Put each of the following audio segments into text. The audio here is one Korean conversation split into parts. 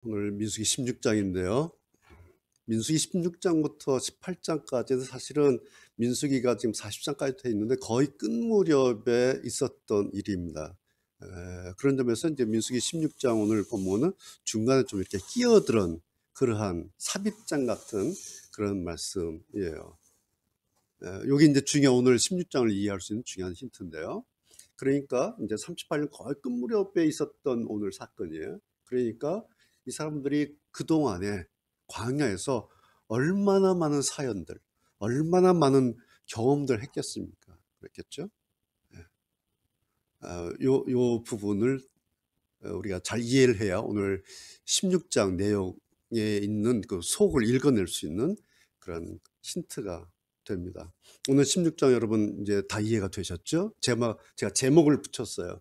오늘 민수기 16장인데요. 민수기 16장부터 18장까지는 사실은 민수기가 지금 40장까지 돼 있는데 거의 끝 무렵에 있었던 일입니다. 그런 점에서 이제 민수기 16장 오늘 보면은 중간에 좀 이렇게 끼어들은 그러한 삽입장 같은 그런 말씀이에요. 여기 이제 중요한 오늘 16장을 이해할 수 있는 중요한 힌트인데요. 그러니까 이제 38년 거의 끝 무렵에 있었던 오늘 사건이에요. 그러니까 이 사람들이 그동안에 광야에서 얼마나 많은 사연들, 얼마나 많은 경험들 했겠습니까? 그랬겠죠? 요 부분을 우리가 잘 이해를 해야 오늘 16장 내용에 있는 그 속을 읽어낼 수 있는 그런 힌트가 됩니다. 오늘 16장 여러분 이제 다 이해가 되셨죠? 제가 제목을 붙였어요.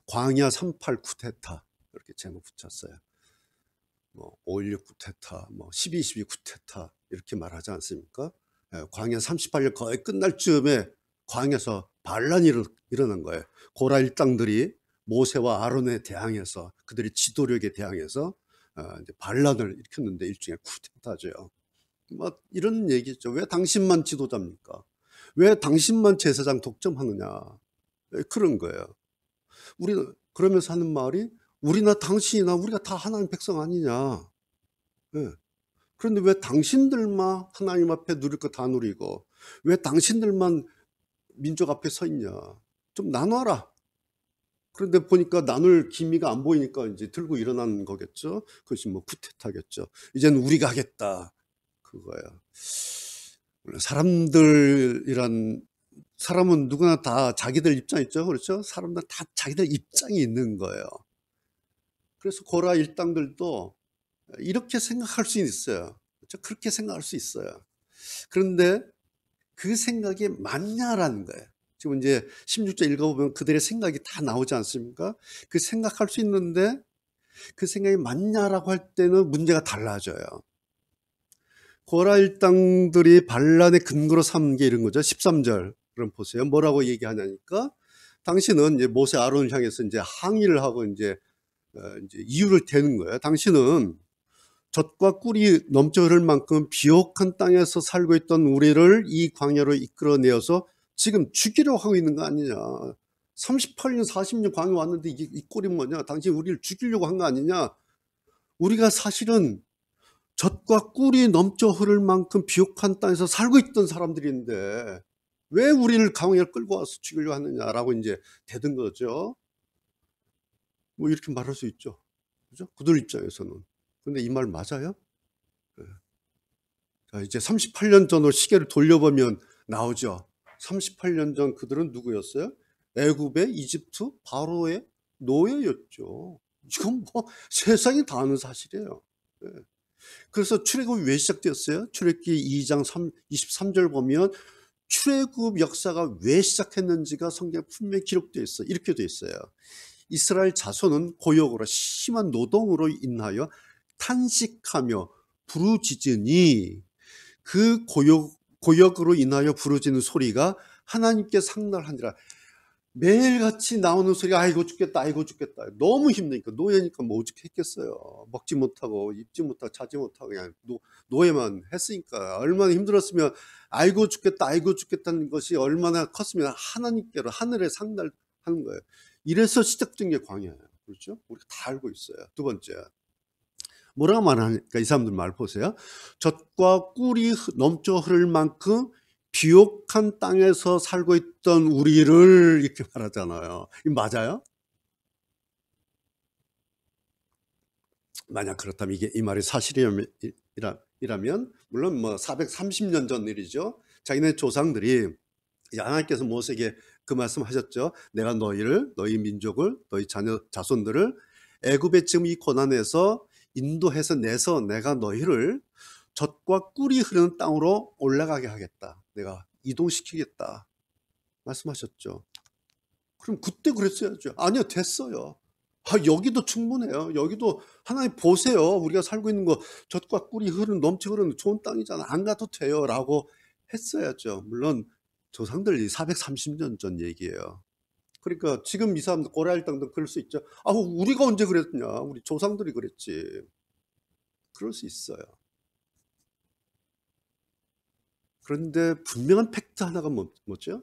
광야 38 쿠데타 이렇게 제목 붙였어요. 뭐 5.16 쿠데타, 뭐 12.12 쿠데타 이렇게 말하지 않습니까? 광야 38년 거의 끝날 즈음에 광야에서 반란이 일어난 거예요. 고라 일당들이 모세와 아론에 대항해서 그들의 지도력에 대항해서 이제 반란을 일으켰는데 일종의 쿠데타죠. 뭐 이런 얘기죠. 왜 당신만 지도자입니까? 왜 당신만 제사장 독점하느냐? 그런 거예요. 우리는 그러면서 하는 말이 우리나 당신이나 우리가 다 하나님 백성 아니냐. 예. 그런데 왜 당신들만 하나님 앞에 누릴 거 다 누리고 왜 당신들만 민족 앞에 서 있냐. 좀 나눠라. 그런데 보니까 나눌 기미가 안 보이니까 이제 들고 일어난 거겠죠. 그것이 뭐 쿠데타겠죠. 이제는 우리가 하겠다. 그거야. 사람은 누구나 다 자기들 입장 있죠. 그렇죠? 사람들 다 자기들 입장이 있는 거예요. 그래서 고라 일당들도 이렇게 생각할 수 있어요. 그렇죠? 그렇게 생각할 수 있어요. 그런데 그 생각이 맞냐라는 거예요. 지금 이제 16절 읽어보면 그들의 생각이 다 나오지 않습니까? 그 생각할 수 있는데 그 생각이 맞냐라고 할 때는 문제가 달라져요. 고라 일당들이 반란의 근거로 삼은 게 이런 거죠. 13절. 그럼 보세요. 뭐라고 얘기하냐니까 당신은 이제 모세 아론을 향해서 이제 항의를 하고 이제 이유를 대는 거예요. 당신은 젖과 꿀이 넘쳐 흐를 만큼 비옥한 땅에서 살고 있던 우리를 이 광야로 이끌어내어서 지금 죽이려고 하고 있는 거 아니냐. 38년 40년 광야 왔는데 이 꼴이 뭐냐. 당신 우리를 죽이려고 한 거 아니냐. 우리가 사실은 젖과 꿀이 넘쳐 흐를 만큼 비옥한 땅에서 살고 있던 사람들인데 왜 우리를 광야로 끌고 와서 죽이려고 하느냐라고 이제 대든 거죠. 뭐 이렇게 말할 수 있죠. 그죠? 그들 입장에서는. 근데 이 말 맞아요? 네. 자, 이제 38년 전으로 시계를 돌려보면 나오죠. 38년 전 그들은 누구였어요? 애굽의 이집트 바로의 노예였죠. 이건 뭐 세상이 다 아는 사실이에요. 네. 그래서 출애굽이 왜 시작되었어요? 출애굽기 2장 23절 보면 출애굽 역사가 왜 시작했는지가 성경에 분명히 기록되어 있어요. 이렇게 되어 있어요. 이스라엘 자손은 고역으로 심한 노동으로 인하여 탄식하며 부르짖으니 그 고역으로 인하여 부르짖는 소리가 하나님께 상달하니라. 매일같이 나오는 소리가 아이고 죽겠다 아이고 죽겠다. 너무 힘드니까 노예니까 뭐 어떻게 했겠어요. 먹지 못하고 입지 못하고 자지 못하고 그냥 노예만 했으니까 얼마나 힘들었으면 아이고 죽겠다는 것이 얼마나 컸으면 하나님께로 하늘에 상달하는 거예요. 이래서 시작된 게 광야예요. 그렇죠? 우리가 다 알고 있어요. 두 번째 뭐라고 말하니까 이 사람들 말 보세요. 젖과 꿀이 넘쳐 흐를 만큼 비옥한 땅에서 살고 있던 우리를 이렇게 말하잖아요. 이 맞아요? 만약 그렇다면 이 말이 사실이라면 물론 뭐 430년 전 일이죠. 자기네 조상들이 하나님께서 모세에게 그 말씀하셨죠. 내가 너희 민족을 너희 자손들을 애굽의 지금 이 고난에서 인도해서 내서 내가 너희를 젖과 꿀이 흐르는 땅으로 올라가게 하겠다. 내가 이동시키겠다. 말씀하셨죠. 그럼 그때 그랬어야죠. 아니요, 됐어요. 여기도 충분해요. 여기도 하나님 보세요. 우리가 살고 있는 거 젖과 꿀이 넘쳐 흐르는 좋은 땅이잖아. 안 가도 돼요. 라고 했어야죠. 물론 조상들이 430년 전 얘기예요. 그러니까 지금 이 사람들 고라 일당도 그럴 수 있죠. 아, 우리가 언제 그랬냐? 우리 조상들이 그랬지. 그럴 수 있어요. 그런데 분명한 팩트 하나가 뭐죠?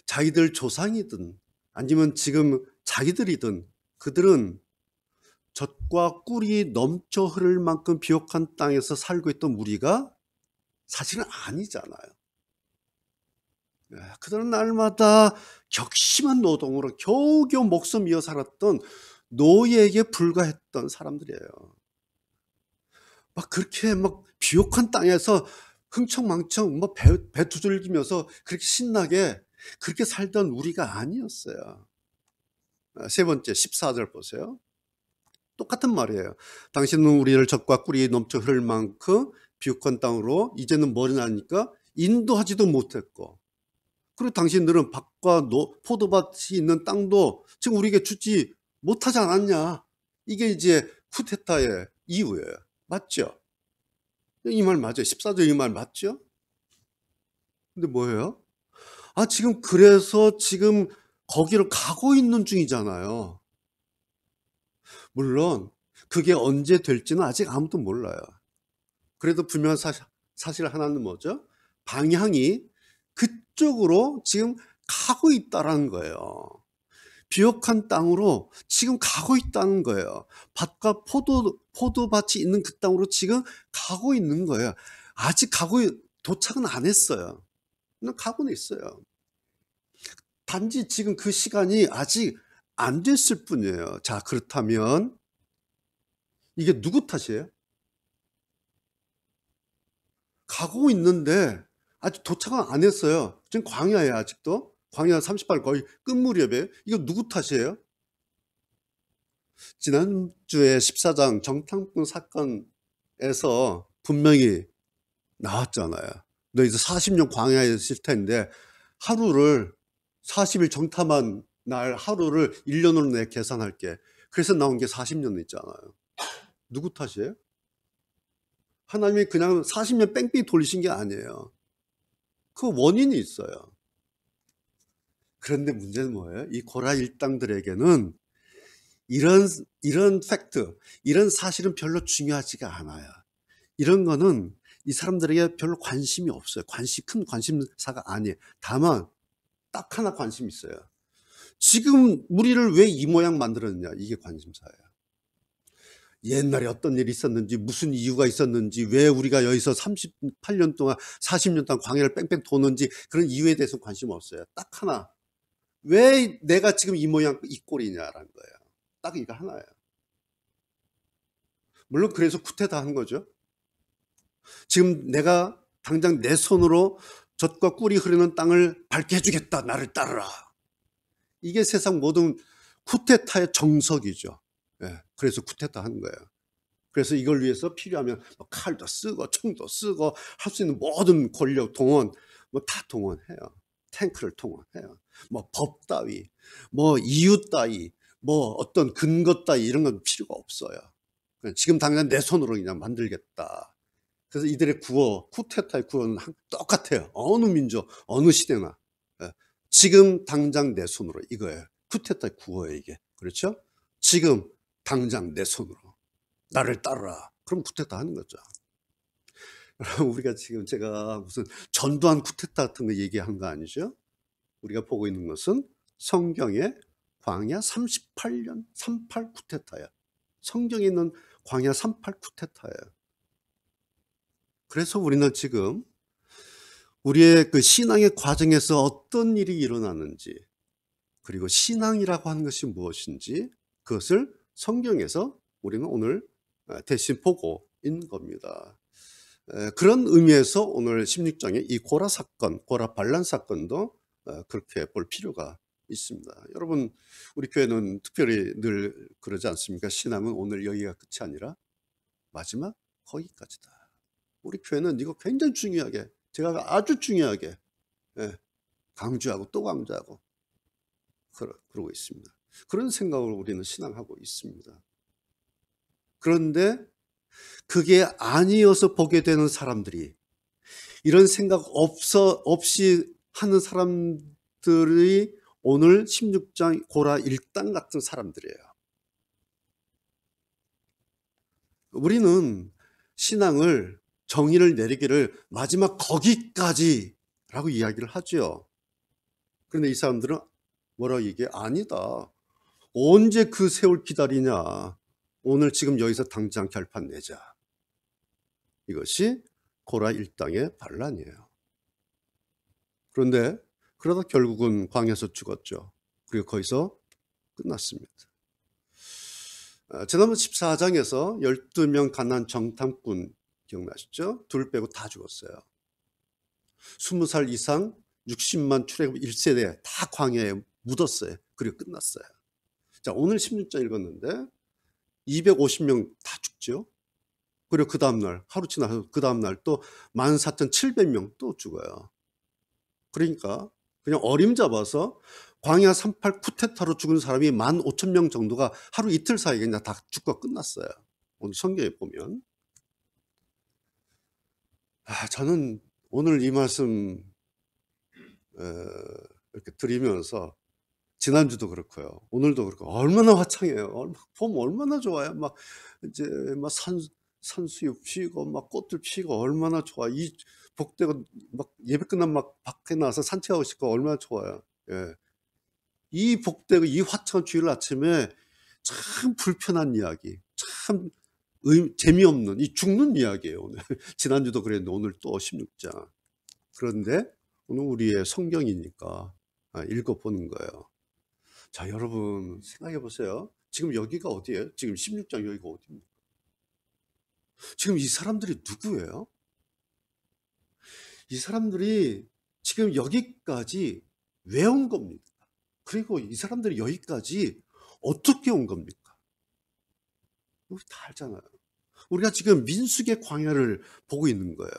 자기들 조상이든 아니면 지금 자기들이든 그들은 젖과 꿀이 넘쳐 흐를 만큼 비옥한 땅에서 살고 있던 우리가 사실은 아니잖아요. 그들은 날마다 격심한 노동으로 겨우겨우 목숨 이어 살았던 노예에게 불과했던 사람들이에요. 막 그렇게 막 비옥한 땅에서 흥청망청 뭐 배 두들기면서 그렇게 신나게 그렇게 살던 우리가 아니었어요. 세 번째 14절 보세요. 똑같은 말이에요. 당신은 우리를 젖과 꿀이 넘쳐 흐를 만큼 비옥한 땅으로 이제는 머리나니까 인도하지도 못했고, 그리고 당신들은 밭과 포도밭이 있는 땅도 지금 우리에게 주지 못하지 않았냐. 이게 이제 쿠데타의 이유예요. 맞죠? 이 말 맞아요. 14절 이 말 맞죠? 근데 뭐예요? 아, 지금 그래서 지금 거기를 가고 있는 중이잖아요. 물론 그게 언제 될지는 아직 아무도 몰라요. 그래도 분명한 사실 하나는 뭐죠? 방향이 그쪽으로 지금 가고 있다라는 거예요. 비옥한 땅으로 지금 가고 있다는 거예요. 밭과 포도밭이 있는 그 땅으로 지금 가고 있는 거예요. 아직 도착은 안 했어요. 가고는 있어요. 단지 지금 그 시간이 아직 안 됐을 뿐이에요. 자, 그렇다면 이게 누구 탓이에요? 가고 있는데 아직 도착은 안 했어요. 지금 광야에 아직도. 광야 38 거의 끝 무렵에. 이거 누구 탓이에요? 지난주에 14장 정탐꾼 사건에서 분명히 나왔잖아요. 너 이제 40년 광야에 있을 텐데 하루를 40일 정탐한 날 하루를 1년으로 내 계산할게. 그래서 나온 게 40년 있잖아요. 누구 탓이에요? 하나님이 그냥 40년 뺑뺑이 돌리신 게 아니에요. 그 원인이 있어요. 그런데 문제는 뭐예요? 이 고라 일당들에게는 이런 팩트, 이런 사실은 별로 중요하지가 않아요. 이런 거는 이 사람들에게 별로 관심이 없어요. 큰 관심사가 아니에요. 다만 딱 하나 관심이 있어요. 지금 우리를 왜 이 모양 만들었냐, 이게 관심사예요. 옛날에 어떤 일이 있었는지, 무슨 이유가 있었는지, 왜 우리가 여기서 38년 동안 40년 동안 광야를 뺑뺑 도는지, 그런 이유에 대해서 관심 없어요. 딱 하나, 왜 내가 지금 이 모양 이 꼴이냐라는 거예요. 딱 이거 하나예요. 물론 그래서 쿠데타 한 거죠. 지금 내가 당장 내 손으로 젖과 꿀이 흐르는 땅을 밟게 해주겠다, 나를 따르라. 이게 세상 모든 쿠데타의 정석이죠. 그래서 쿠데타 하는 거예요. 그래서 이걸 위해서 필요하면 칼도 쓰고 총도 쓰고 할 수 있는 모든 권력 동원, 다 동원해요. 탱크를 동원해요. 법 따위, 이유 따위, 어떤 근거 따위 이런 건 필요가 없어요. 지금 당장 내 손으로 그냥 만들겠다. 그래서 이들의 구호, 쿠데타의 구호는 똑같아요. 어느 민족, 어느 시대나. 지금 당장 내 손으로, 이거예요. 쿠데타의 구호예요, 이게. 그렇죠? 지금 당장 내 손으로 나를 따르라. 그럼 쿠데타 하는 거죠. 우리가 지금 제가 무슨 전두환 쿠데타 같은 거 얘기하는 거 아니죠? 우리가 보고 있는 것은 성경의 광야 38년 38 쿠데타예요. 성경에 있는 광야 38 쿠데타예요. 그래서 우리는 지금 우리의 그 신앙의 과정에서 어떤 일이 일어나는지, 그리고 신앙이라고 하는 것이 무엇인지, 그것을 성경에서 우리는 오늘 대신 보고 있는 겁니다. 그런 의미에서 오늘 16장의 이 고라 사건, 고라 반란 사건도 그렇게 볼 필요가 있습니다. 여러분, 우리 교회는 특별히 늘 그러지 않습니까? 신앙은 오늘 여기가 끝이 아니라 마지막 거기까지다. 우리 교회는 이거 굉장히 중요하게, 제가 아주 중요하게 강조하고 또 강조하고 그러고 있습니다. 그런 생각으로 우리는 신앙하고 있습니다. 그런데 그게 아니어서 보게 되는 사람들이, 이런 생각 없이 하는 사람들이 오늘 16장 고라 일당 같은 사람들이에요. 우리는 신앙을 정의를 내리기를 마지막 거기까지라고 이야기를 하죠. 그런데 이 사람들은 뭐라고 얘기해? 아니다. 언제 그 세월 기다리냐. 오늘 지금 여기서 당장 결판 내자. 이것이 고라 일당의 반란이에요. 그런데 그러다 결국은 광야에서 죽었죠. 그리고 거기서 끝났습니다. 지난번 14장에서 12명 가나안 정탐꾼 기억나시죠? 둘 빼고 다 죽었어요. 20살 이상 60만 출애굽 1세대 다 광야에 묻었어요. 그리고 끝났어요. 자, 오늘 16장 읽었는데 250명 다 죽죠. 그리고 그 다음날 하루 지나서 그 다음날 또 14,700명 또 죽어요. 그러니까 그냥 어림잡아서 광야 38 쿠데타로 죽은 사람이 15,000명 정도가 하루 이틀 사이에 그냥 다 죽고 끝났어요. 오늘 성경에 보면. 저는 오늘 이 말씀 이렇게 드리면서 지난주도 그렇고요. 오늘도 그렇고 얼마나 화창해요. 보면 얼마나 좋아요. 막 이제 막 산수유 피고 막 꽃들 피고 얼마나 좋아. 이 복되고 막 예배 끝나면 막 밖에 나와서 산책하고 싶고 얼마나 좋아요. 예. 이 복되고 이 화창한 주일 아침에 참 불편한 이야기, 참 재미없는 이 죽는 이야기예요. 오늘 지난주도 그랬는데 오늘 또 16장. 그런데 오늘 우리의 성경이니까 읽어보는 거예요. 자, 여러분 생각해 보세요. 지금 여기가 어디예요? 지금 16장 여기가 어디입니까? 지금 이 사람들이 누구예요? 이 사람들이 지금 여기까지 왜 온 겁니까? 그리고 이 사람들이 여기까지 어떻게 온 겁니까? 우리 다 알잖아요. 우리가 지금 민수기의 광야를 보고 있는 거예요.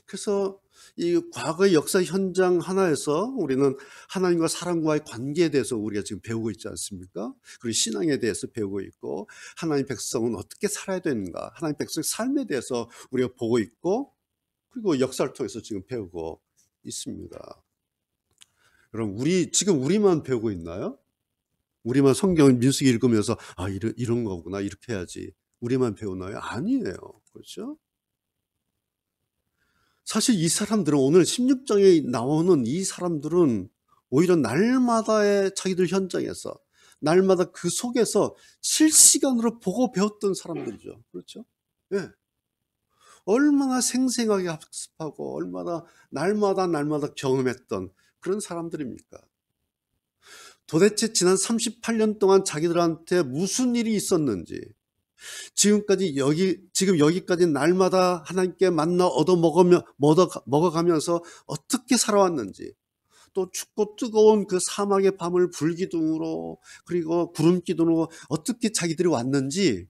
그래서 이 과거의 역사 현장 하나에서 우리는 하나님과 사람과의 관계에 대해서 우리가 지금 배우고 있지 않습니까? 그리고 신앙에 대해서 배우고 있고 하나님 백성은 어떻게 살아야 되는가, 하나님 백성의 삶에 대해서 우리가 보고 있고 그리고 역사를 통해서 지금 배우고 있습니다. 그럼 지금 우리만 배우고 있나요? 우리만 성경 민수기 읽으면서 이런 거구나, 이렇게 해야지, 우리만 배우나요? 아니에요. 그렇죠? 사실 이 사람들은 오늘 16장에 나오는 이 사람들은 오히려 날마다의 자기들 현장에서 날마다 그 속에서 실시간으로 보고 배웠던 사람들이죠. 그렇죠? 예. 얼마나 생생하게 학습하고 얼마나 날마다 경험했던 그런 사람들입니까? 도대체 지난 38년 동안 자기들한테 무슨 일이 있었는지, 지금 여기까지 날마다 하나님께 만나 먹어가면서 어떻게 살아왔는지, 또 춥고 뜨거운 그 사막의 밤을 불기둥으로 그리고 구름기둥으로 어떻게 자기들이 왔는지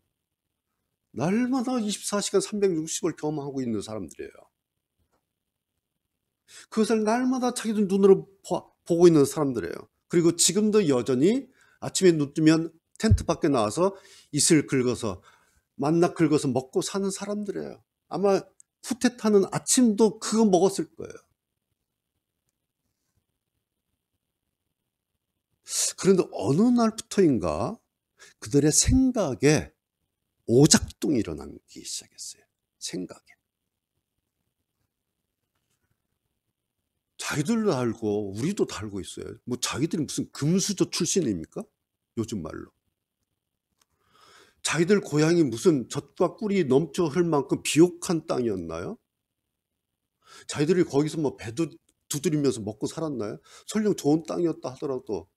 날마다 24시간 360을 경험하고 있는 사람들이에요. 그것을 날마다 자기들 눈으로 보고 있는 사람들이에요. 그리고 지금도 여전히 아침에 눈 뜨면 텐트 밖에 나와서 이슬 긁어서 만나 긁어서 먹고 사는 사람들이에요. 아마 쿠데타는 아침도 그거 먹었을 거예요. 그런데 어느 날부터인가 그들의 생각에 오작동이 일어나기 시작했어요. 생각에. 자기들도 알고 우리도 다 알고 있어요. 뭐 자기들이 무슨 금수저 출신입니까? 요즘 말로. 자기들 고향이 무슨 젖과 꿀이 넘쳐 흘 만큼 비옥한 땅이었나요? 자기들이 거기서 뭐 배도 두드리면서 먹고 살았나요? 설령 좋은 땅이었다 하더라도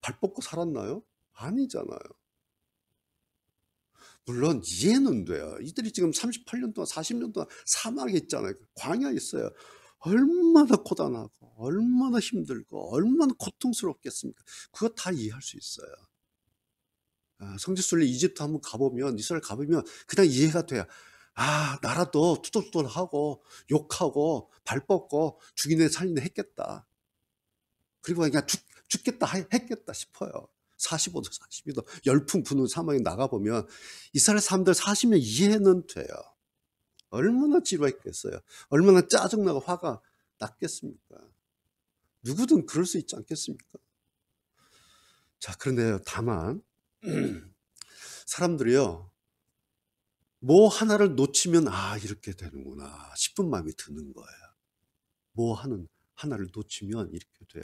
발 뻗고 살았나요? 아니잖아요. 물론 이해는 돼요. 이들이 지금 38년 동안 40년 동안 사막에 있잖아요. 광야에 있어요. 얼마나 고단하고 얼마나 힘들고 얼마나 고통스럽겠습니까? 그거 다 이해할 수 있어요. 성지순례 이집트 한번 가보면, 이스라엘 가보면 그냥 이해가 돼요. 나라도 투덜투덜하고 욕하고 발 뻗고 죽이네 살리네 했겠다. 그리고 그냥 죽겠다 했겠다 싶어요. 45도 42도 열풍 부는 사막에 나가보면 이스라엘 사람들 40년 이해는 돼요. 얼마나 지루했겠어요. 얼마나 짜증나고 화가 났겠습니까? 누구든 그럴 수 있지 않겠습니까? 자, 그런데 다만 사람들이요, 뭐 하나를 놓치면 이렇게 되는구나 싶은 마음이 드는 거예요. 뭐 하나를 놓치면 이렇게 돼요.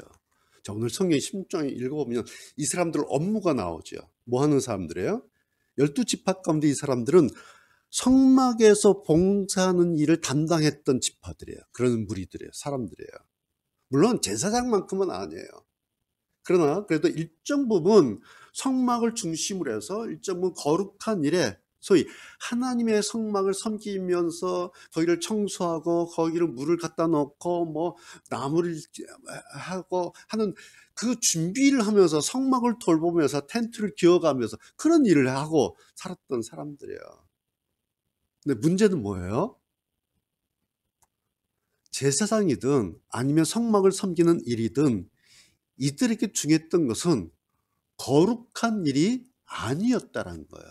자, 오늘 성경 16장에 읽어보면 이 사람들 업무가 나오죠. 뭐 하는 사람들이에요? 12지파 가운데 이 사람들은 성막에서 봉사하는 일을 담당했던 지파들이에요. 그런 무리들이에요. 사람들이에요. 물론 제사장만큼은 아니에요. 그러나 그래도 일정 부분 성막을 중심으로 해서 일정 부분 거룩한 일에, 소위 하나님의 성막을 섬기면서 거기를 청소하고 거기를 물을 갖다 넣고 뭐 나무를 하고 하는 그 준비를 하면서 성막을 돌보면서 텐트를 기어가면서 그런 일을 하고 살았던 사람들이에요. 근데 문제는 뭐예요? 제사장이든 아니면 성막을 섬기는 일이든 이들에게 중요했던 것은 거룩한 일이 아니었다라는 거야.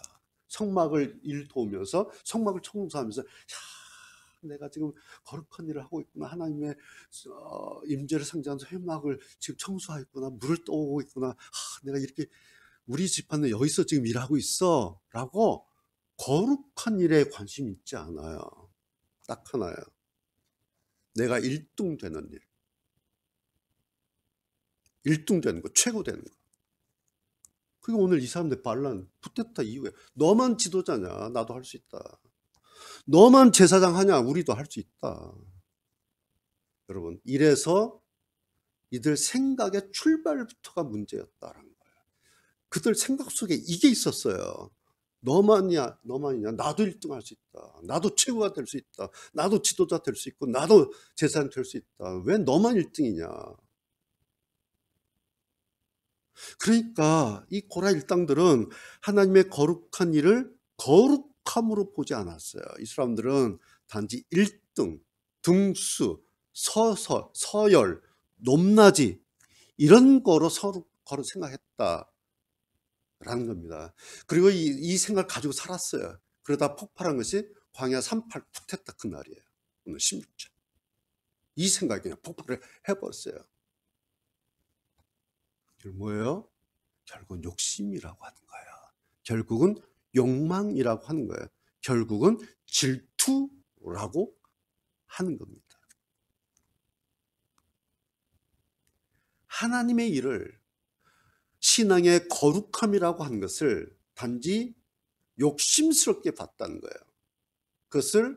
성막을 일 도우면서 성막을 청소하면서, 야, 내가 지금 거룩한 일을 하고 있구나. 하나님의 임재를 상징하는 회막을 지금 청소하고 있구나. 물을 떠오고 있구나. 내가 이렇게 우리 집안은 여기서 지금 일하고 있어 라고 거룩한 일에 관심이 있지 않아요. 딱 하나예요. 내가 1등 되는 일, 1등 되는 거, 최고 되는 거. 그게 오늘 이 사람들 반란 쿠데타 이후에, 너만 지도자냐, 나도 할 수 있다. 너만 제사장 하냐, 우리도 할 수 있다. 여러분, 이래서 이들 생각의 출발부터가 문제였다라는 거예요. 그들 생각 속에 이게 있었어요. 너만이냐, 나도 1등 할 수 있다. 나도 최고가 될 수 있다. 나도 지도자 될 수 있고, 나도 제사장 될 수 있다. 왜 너만 1등이냐. 그러니까 이 고라 일당들은 하나님의 거룩한 일을 거룩함으로 보지 않았어요. 이 사람들은 단지 1등, 등수, 서열, 높낮이 이런 거로 서로 생각했다라는 겁니다. 그리고 이 생각을 가지고 살았어요. 그러다 폭발한 것이 광야 38 쿠데타 그날이에요. 오늘 16절. 이 생각이 그냥 폭발을 해버렸어요. 뭐예요? 결국은 욕심이라고 하는 거예요. 결국은 욕망이라고 하는 거예요. 결국은 질투라고 하는 겁니다. 하나님의 일을, 신앙의 거룩함이라고 하는 것을 단지 욕심스럽게 봤다는 거예요. 그것을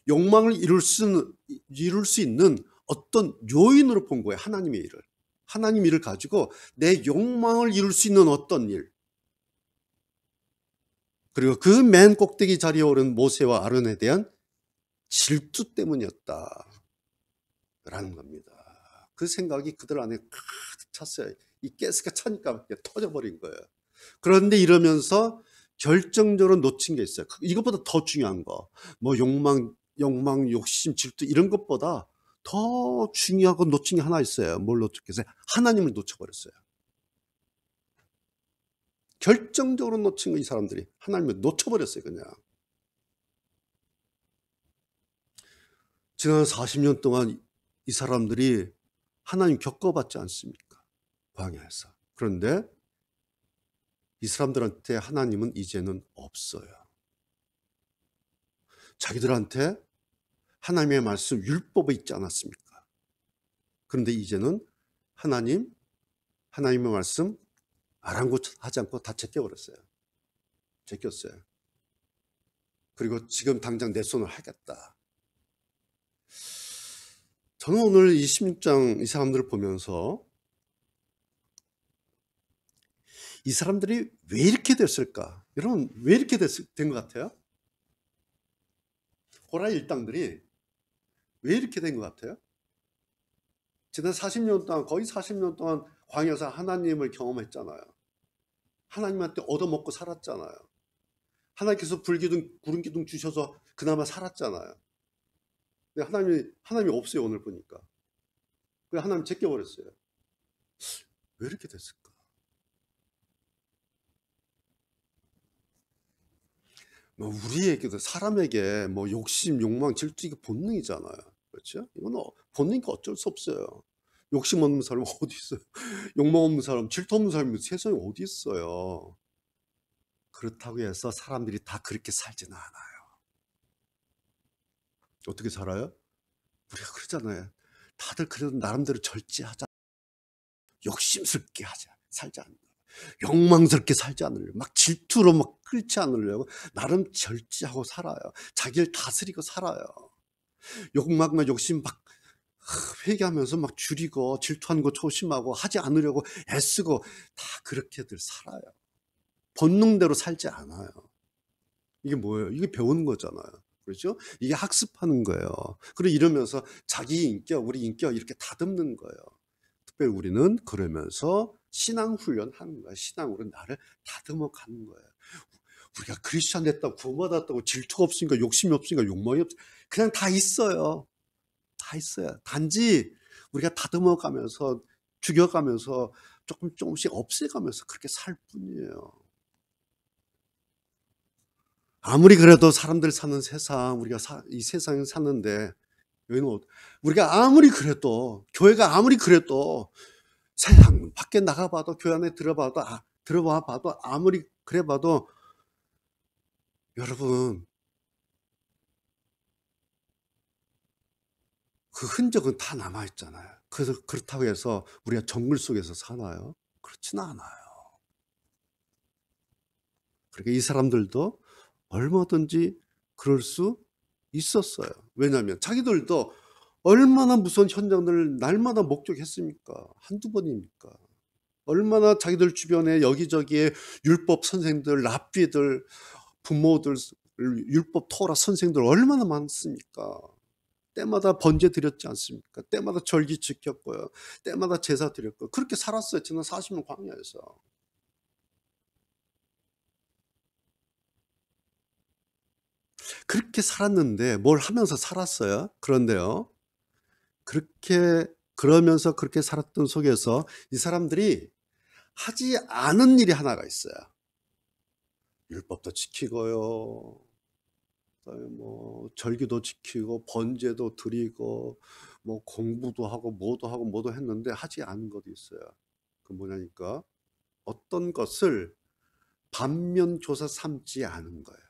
욕망을 이룰 수 있는 어떤 요인으로 본 거예요. 하나님의 일을. 하나님 일을 가지고 내 욕망을 이룰 수 있는 어떤 일. 그리고 그 맨 꼭대기 자리에 오른 모세와 아론에 대한 질투 때문이었다 라는 겁니다. 그 생각이 그들 안에 가득 찼어요. 이 가스가 차니까 터져버린 거예요. 그런데 이러면서 결정적으로 놓친 게 있어요. 이것보다 더 중요한 거, 뭐 욕망, 욕심, 질투 이런 것보다 더 중요하고 놓친 게 하나 있어요. 뭘 놓쳤겠어요? 하나님을 놓쳐버렸어요. 결정적으로 놓친 거, 이 사람들이 하나님을 놓쳐버렸어요. 그냥 지난 40년 동안 이 사람들이 하나님 겪어봤지 않습니까? 광야에서. 그런데 이 사람들한테 하나님은 이제는 없어요. 자기들한테 하나님의 말씀, 율법이 있지 않았습니까? 그런데 이제는 하나님의 말씀 아랑곳하지 않고 다 제껴버렸어요. 제꼈어요. 그리고 지금 당장 내 손을 하겠다. 저는 오늘 이 16장 이 사람들을 보면서 이 사람들이 왜 이렇게 됐을까? 여러분, 왜 이렇게 된 것 같아요? 고라 일당들이 왜 이렇게 된 것 같아요? 지난 40년 동안, 거의 40년 동안 광야에서 하나님을 경험했잖아요. 하나님한테 얻어먹고 살았잖아요. 하나님께서 불기둥, 구름기둥 주셔서 그나마 살았잖아요. 근데 하나님이 없어요, 오늘 보니까. 그래서 하나님 제껴버렸어요. 왜 이렇게 됐을까? 뭐 우리에게도, 사람에게 뭐 욕심, 욕망, 질투, 이게 본능이잖아요. 그렇죠? 이건 본능이니까 어쩔 수 없어요. 욕심 없는 사람이 어디 있어요? 욕망 없는 사람, 질투 없는 사람이 세상에 어디 있어요? 그렇다고 해서 사람들이 다 그렇게 살지는 않아요. 어떻게 살아요? 우리가 그러잖아요. 다들 그래도 나름대로 절제하자. 욕심스럽게 하자. 살지 않는. 욕망스럽게 살지 않으려고. 막 질투로 막 끓지 않으려고. 나름 절제하고 살아요. 자기를 다스리고 살아요. 욕망과 욕심 막 회개하면서 막 줄이고 질투하는 거 조심하고 하지 않으려고 애쓰고 다 그렇게들 살아요. 본능대로 살지 않아요. 이게 뭐예요? 이게 배우는 거잖아요. 그렇죠? 이게 학습하는 거예요. 그리고 이러면서 자기 인격, 우리 인격 이렇게 다듬는 거예요. 특별히 우리는 그러면서 신앙 훈련하는 거예요. 신앙으로 나를 다듬어 가는 거예요. 우리가 크리스찬 됐다고 구원받았다고 질투가 없으니까 욕심이 없으니까 욕망이 없으니까 그냥 다 있어요. 다 있어요. 단지 우리가 다듬어 가면서 죽여가면서 조금씩 없애가면서 그렇게 살 뿐이에요. 아무리 그래도 사람들 사는 세상, 우리가 이 세상에 사는데, 여기는 우리가 아무리 그래도, 교회가 아무리 그래도, 세상 밖에 나가봐도, 교회 안에 들어봐 봐도, 아무리 그래 봐도, 여러분, 그 흔적은 다 남아있잖아요. 그래서 그렇다고 해서 우리가 정글 속에서 사나요? 그렇지는 않아요. 그러니까 이 사람들도 얼마든지 그럴 수 있었어요. 왜냐하면 자기들도 얼마나 무서운 현장들을 날마다 목격했습니까? 한두 번입니까? 얼마나 자기들 주변에 여기저기에 율법 선생들, 랍비들, 부모들, 율법 토라 선생들 얼마나 많습니까? 때마다 번제 드렸지 않습니까? 때마다 절기 지켰고요. 때마다 제사 드렸고 그렇게 살았어요. 지난 40년 광야에서. 그렇게 살았는데 뭘 하면서 살았어요. 그런데요. 그러면서 그렇게 살았던 속에서 이 사람들이 하지 않은 일이 하나가 있어요. 율법도 지키고요. 그다음에 뭐 절기도 지키고 번제도 드리고 뭐 공부도 하고 뭐도 했는데 하지 않은 것도 있어요. 그 뭐냐니까 어떤 것을 반면교사 삼지 않은 거예요.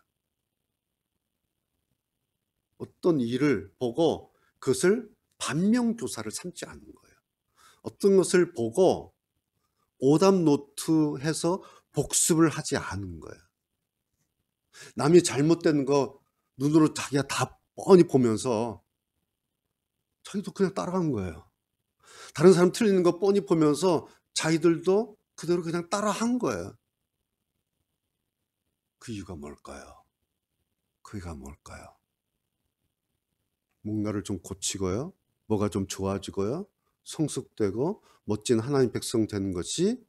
어떤 일을 보고 그것을 반면교사를 삼지 않는 거예요. 어떤 것을 보고 오답노트 해서 복습을 하지 않은 거예요. 남이 잘못된 거 눈으로 자기가 다 뻔히 보면서 자기도 그냥 따라간 거예요. 다른 사람 틀리는 거 뻔히 보면서 자기들도 그대로 그냥 따라한 거예요. 그 이유가 뭘까요? 그 이유가 뭘까요? 뭔가를 좀 고치고요. 뭐가 좀 좋아지고요. 성숙되고 멋진 하나님 백성 되는 것이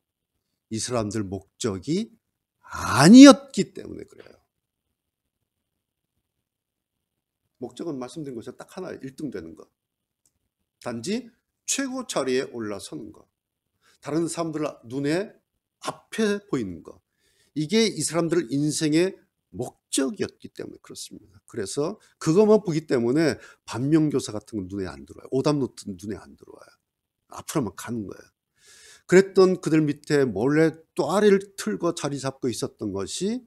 이 사람들 목적이 아니었기 때문에 그래요. 목적은 말씀드린 것이 딱 하나예요. 1등 되는 것. 단지 최고 자리에 올라서는 것. 다른 사람들 눈에 앞에 보이는 것. 이게 이 사람들 인생의 목적이었기 때문에 그렇습니다. 그래서 그것만 보기 때문에 반면교사 같은 건 눈에 안 들어와요. 오답노트는 눈에 안 들어와요. 앞으로만 가는 거예요. 그랬던 그들 밑에 몰래 또아리를 틀고 자리 잡고 있었던 것이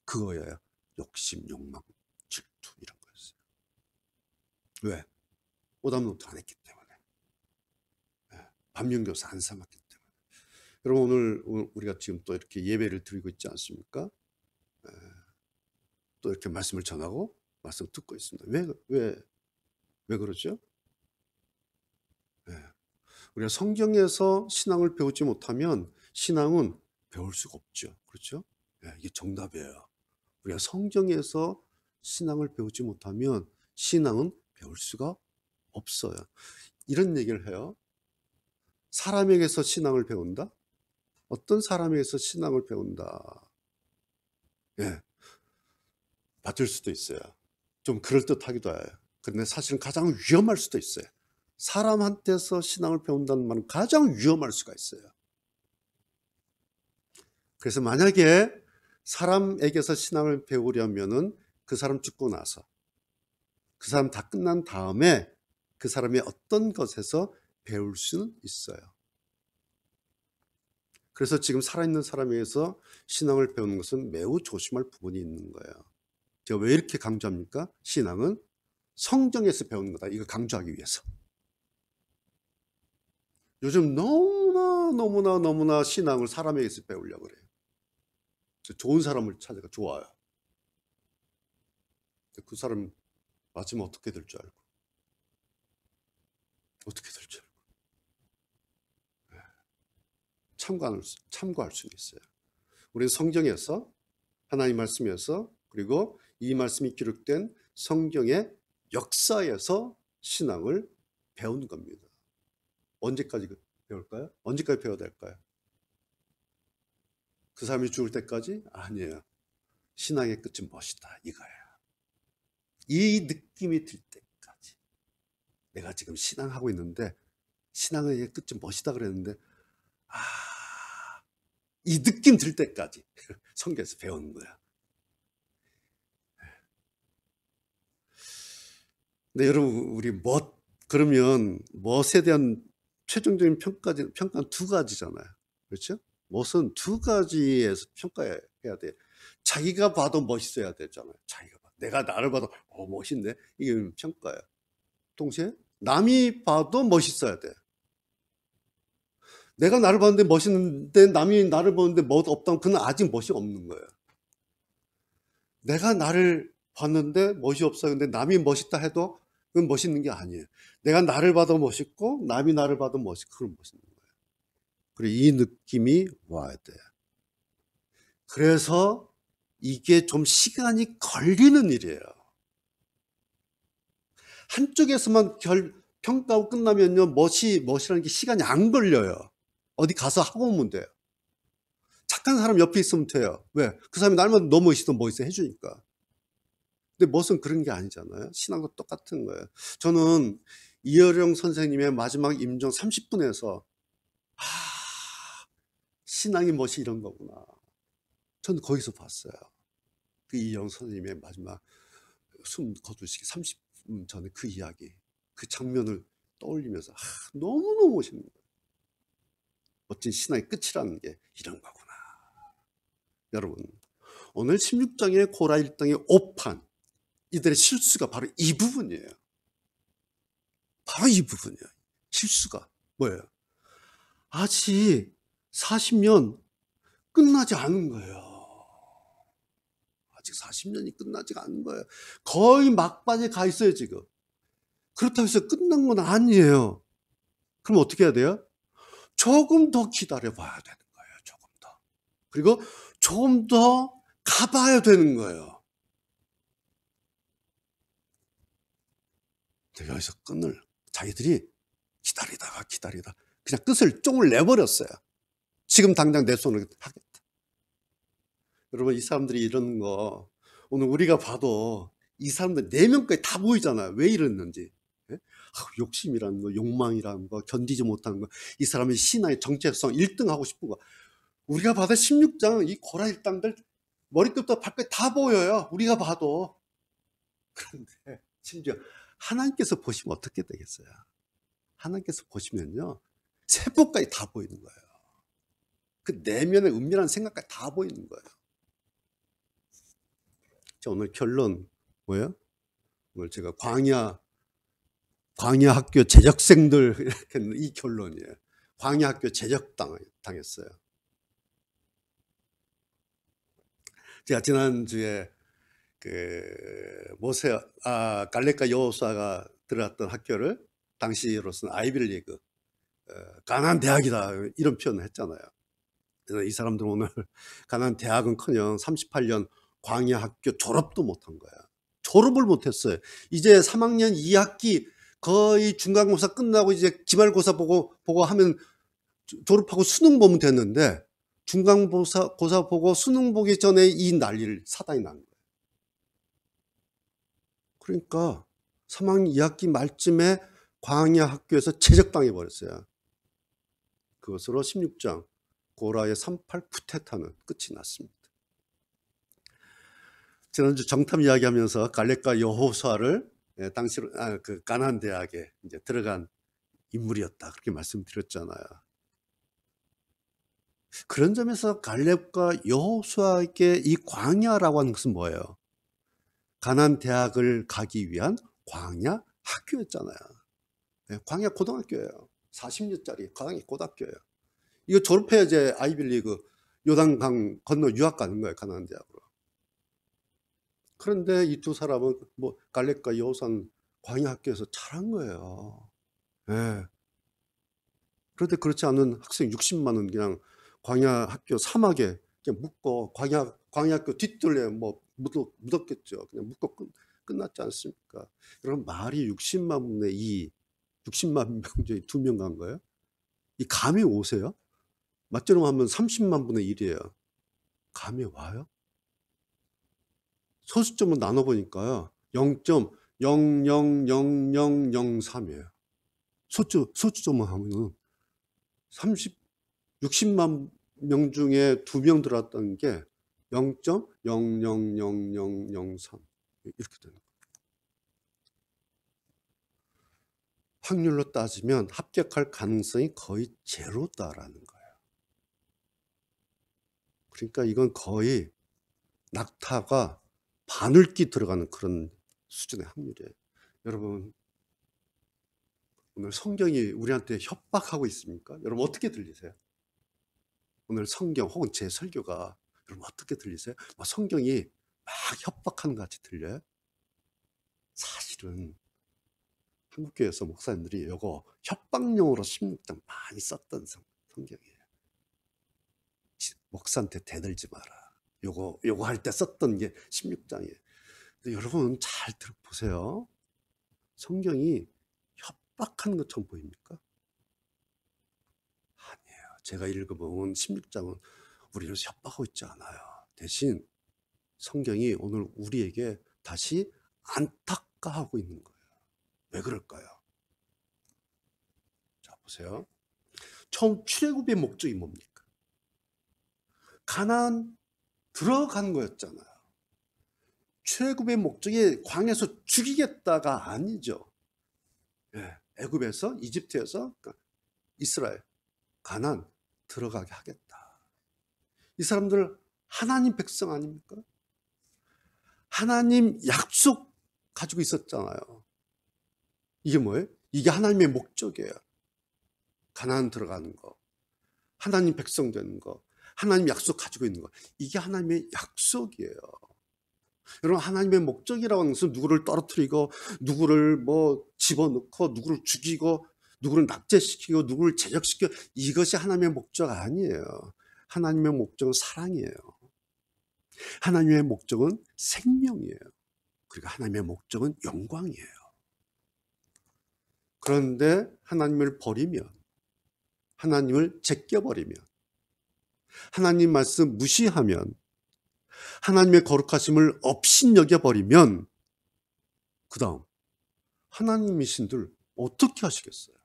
그거예요. 욕심, 욕망, 질투 이런 거였어요. 왜? 오답노트 안 했기 때문에. 반면교사 안 삼았기 때문에. 여러분 오늘 우리가 지금 또 이렇게 예배를 드리고 있지 않습니까? 또 이렇게 말씀을 전하고 말씀 듣고 있습니다. 왜 그러죠? 우리가 성경에서 신앙을 배우지 못하면 신앙은 배울 수가 없죠. 그렇죠? 이게 정답이에요. 우리가 성경에서 신앙을 배우지 못하면 신앙은 배울 수가 없어요. 이런 얘기를 해요. 사람에게서 신앙을 배운다? 어떤 사람에게서 신앙을 배운다? 맞을 수도 있어요. 좀 그럴듯하기도 해요. 그런데 사실은 가장 위험할 수도 있어요. 사람한테서 신앙을 배운다는 말은 가장 위험할 수가 있어요. 그래서 만약에 사람에게서 신앙을 배우려면은 그 사람 죽고 나서 그 사람 다 끝난 다음에 그 사람이 어떤 것에서 배울 수는 있어요. 그래서 지금 살아있는 사람에게서 신앙을 배우는 것은 매우 조심할 부분이 있는 거예요. 제가 왜 이렇게 강조합니까? 신앙은 성경에서 배우는 거다. 이거 강조하기 위해서. 요즘 너무나 신앙을 사람에게서 배우려고 그래요. 좋은 사람을 찾아가 좋아요. 그 사람 맞으면 어떻게 될 줄 알고. 어떻게 될 줄 알고. 참고할 수 있어요. 우리는 성경에서, 하나님 말씀에서, 그리고 이 말씀이 기록된 성경의 역사에서 신앙을 배우는 겁니다. 언제까지 배울까요? 언제까지 배워야 될까요? 그 사람이 죽을 때까지? 아니에요. 신앙의 끝은 무엇이다, 이거예요. 이 느낌이 들 때까지. 내가 지금 신앙하고 있는데 신앙의 끝은 무엇이다 그랬는데 이 느낌 들 때까지 성경에서 배우는 거야. 근데 여러분, 우리 그러면 멋에 대한 최종적인 평가는 두 가지잖아요. 그렇죠? 멋은 두 가지에서 평가해야 돼. 자기가 봐도 멋있어야 되잖아요. 자기가 봐. 내가 나를 봐도 멋있네. 이게 평가예요. 동시에 남이 봐도 멋있어야 돼. 내가 나를 봤는데 멋있는데 남이 나를 보는데 멋 없다면 그는 아직 멋이 없는 거예요. 내가 나를 봤는데 멋이 없어요. 근데 남이 멋있다 해도 그건 멋있는 게 아니에요. 내가 나를 봐도 멋있고 남이 나를 봐도 멋있고 그건 멋있는 거예요. 그리고 이 느낌이 와야 돼요. 그래서 이게 좀 시간이 걸리는 일이에요. 한쪽에서만 평가하고 끝나면요, 멋이라는 게 시간이 안 걸려요. 어디 가서 하고 오면 돼요. 착한 사람 옆에 있으면 돼요. 왜? 그 사람이 날마다 너 멋있어 해주니까. 근데 멋은 그런 게 아니잖아요. 신앙도 똑같은 거예요. 저는 이어령 선생님의 마지막 임종 30분에서 신앙의 멋이 이런 거구나. 저는 거기서 봤어요. 그 이어령 선생님의 마지막 숨 거두시기 30분 전에 그 이야기, 그 장면을 떠올리면서 너무너무 멋있는 거예요. 멋진 신앙의 끝이라는 게 이런 거구나. 여러분, 오늘 16장의 고라 일당의 오판, 이들의 실수가 바로 이 부분이에요. 바로 이 부분이에요. 실수가 뭐예요? 아직 40년 끝나지 않은 거예요. 아직 40년이 끝나지 않은 거예요. 거의 막바지에 가 있어요, 지금. 그렇다고 해서 끝난 건 아니에요. 그럼 어떻게 해야 돼요? 조금 더 기다려 봐야 되는 거예요. 조금 더. 그리고 조금 더 가봐야 되는 거예요. 여기서 끈을 자기들이 기다리다가 그냥 끝을 쫑을 내버렸어요. 지금 당장 내 손을 하겠다. 여러분, 이 사람들이 이러는 거 오늘 우리가 봐도 이 사람들 4명까지 다 보이잖아요. 왜 이랬는지. 욕심이라는 거, 욕망이라는 거, 견디지 못하는 거, 이 사람의 신앙의 정체성 1등 하고 싶은 거. 우리가 봐도 16장 이 고라 일당들 머리끝부터 발끝 다 보여요. 우리가 봐도. 그런데 심지어 하나님께서 보시면 어떻게 되겠어요? 하나님께서 보시면요, 세포까지 다 보이는 거예요. 그 내면의 은밀한 생각까지 다 보이는 거예요. 자, 오늘 결론 뭐예요? 오늘 제가 광야 학교 재적생들 이렇게 이 결론이에요. 광야 학교 재적당했어요. 제가 지난주에 갈렙과 여호수아가 들어갔던 학교를 당시로서는 아이비리그, 가난한 대학이다, 이런 표현을 했잖아요. 그래서 이 사람들은 오늘 가난한 대학은커녕 38년 광야 학교 졸업도 못한 거야. 졸업을 못했어요. 이제 3학년 2학기 거의 중간고사 끝나고 이제 기말고사 보고 하면 졸업하고 수능 보면 됐는데, 중간고사 보고 수능 보기 전에 이 난리를 사단이 난 거예요. 그러니까 3학년 2학기 말쯤에 광야 학교에서 제적당해 버렸어요. 그것으로 16장 고라의 38 쿠데타는 끝이 났습니다. 지난주 정탐 이야기하면서 갈렙과 여호수아를 당시로 그 가나안 대학에 이제 들어간 인물이었다. 그렇게 말씀드렸잖아요. 그런 점에서 갈렙과 여호수아에게 이 광야라고 하는 것은 뭐예요? 가나안 대학을 가기 위한 광야 학교였잖아요. 네, 광야 고등학교예요. 40년짜리 광야 고등학교예요. 이거 졸업해야 이제 아이빌리그 요단강 건너 유학 가는 거예요. 가나안 대학으로. 그런데 이 두 사람은 뭐 갈렙과 여호수아는 광야 학교에서 자란 거예요. 예. 그런데 그렇지 않은 학생 60만은 그냥 광야 학교 사막에 그냥 묶어 광야 학교 뒷뜰에 뭐 묻었겠죠. 그냥 묶어 끝났지 않습니까? 여러분 말이 60만 분의 2, 60만 명 중에 2명 간 거예요? 이 감이 오세요? 맞처럼 하면 30만 분의 1이에요. 감이 와요? 소수점을 나눠보니까요. 0.000003이에요. 소수점을 하면은 60만 명 중에 2명 들어왔던 게 0.000003 이렇게 되는 거예요. 확률로 따지면 합격할 가능성이 거의 제로다라는 거예요. 그러니까 이건 거의 낙타가 바늘기 들어가는 그런 수준의 확률이에요. 여러분 오늘 성경이 우리한테 협박하고 있습니까? 여러분 어떻게 들리세요? 오늘 성경 혹은 제 설교가 여러분 어떻게 들리세요? 성경이 막 협박하는 것 같이 들려요? 사실은 한국교회에서 목사님들이 이거 협박용으로 16장 많이 썼던 성경이에요. 목사한테 대들지 마라. 요거 할 때 썼던 게 16장이에요. 근데 여러분 잘 들어보세요. 성경이 협박하는 것처럼 보입니까? 아니에요. 제가 읽어본 16장은 우리를 협박하고 있지 않아요. 대신 성경이 오늘 우리에게 다시 안타까워하고 있는 거예요. 왜 그럴까요? 자, 보세요. 처음 출애굽의 목적이 뭡니까? 가나안 들어간 거였잖아요. 출애굽의 목적이 광야에서 죽이겠다가 아니죠. 예, 애굽에서 이집트에서 이스라엘 가나안 들어가게 하겠다. 이 사람들 하나님 백성 아닙니까? 하나님 약속 가지고 있었잖아요. 이게 뭐예요? 이게 하나님의 목적이에요. 가나안 들어가는 거, 하나님 백성 되는 거, 하나님 약속 가지고 있는 거, 이게 하나님의 약속이에요. 여러분 하나님의 목적이라고 하는 것은 누구를 떨어뜨리고 누구를 뭐 집어넣고 누구를 죽이고 누구를 낙제시키고 누구를 제적시키고 이것이 하나님의 목적 아니에요. 하나님의 목적은 사랑이에요. 하나님의 목적은 생명이에요. 그리고 하나님의 목적은 영광이에요. 그런데 하나님을 버리면, 하나님을 제껴버리면, 하나님 말씀 무시하면, 하나님의 거룩하심을 업신여겨버리면 그 다음 하나님이신들 어떻게 하시겠어요?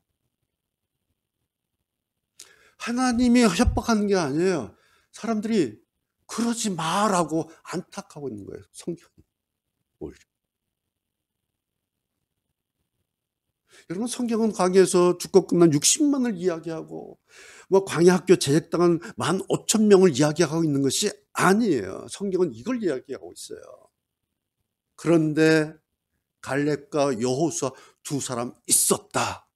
하나님이 협박하는 게 아니에요. 사람들이 그러지 마라고 안타까워 있는 거예요. 성경이. 오히려. 여러분 성경은 광야에서 죽고 끝난 60만을 이야기하고 뭐 광야학교 재직당한 15,000명을 이야기하고 있는 것이 아니에요. 성경은 이걸 이야기하고 있어요. 그런데 갈렙과 여호수아 두 사람 있었다.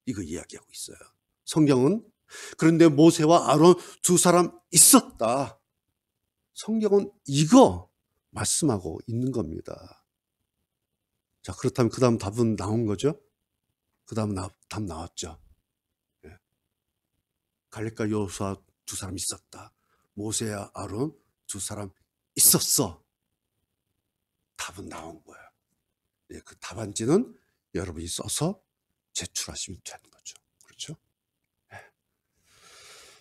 이거 이야기하고 있어요. 성경은 그런데 모세와 아론 두 사람 있었다. 성경은 이거 말씀하고 있는 겁니다. 자, 그렇다면 그 다음 답은 나온 거죠? 그 다음 답 나왔죠. 예. 갈렙과 여호수아 두 사람 있었다. 모세와 아론 두 사람 있었어. 답은 나온 거예요. 예, 그 답안지는 여러분이 써서 제출하시면 되는 거예요.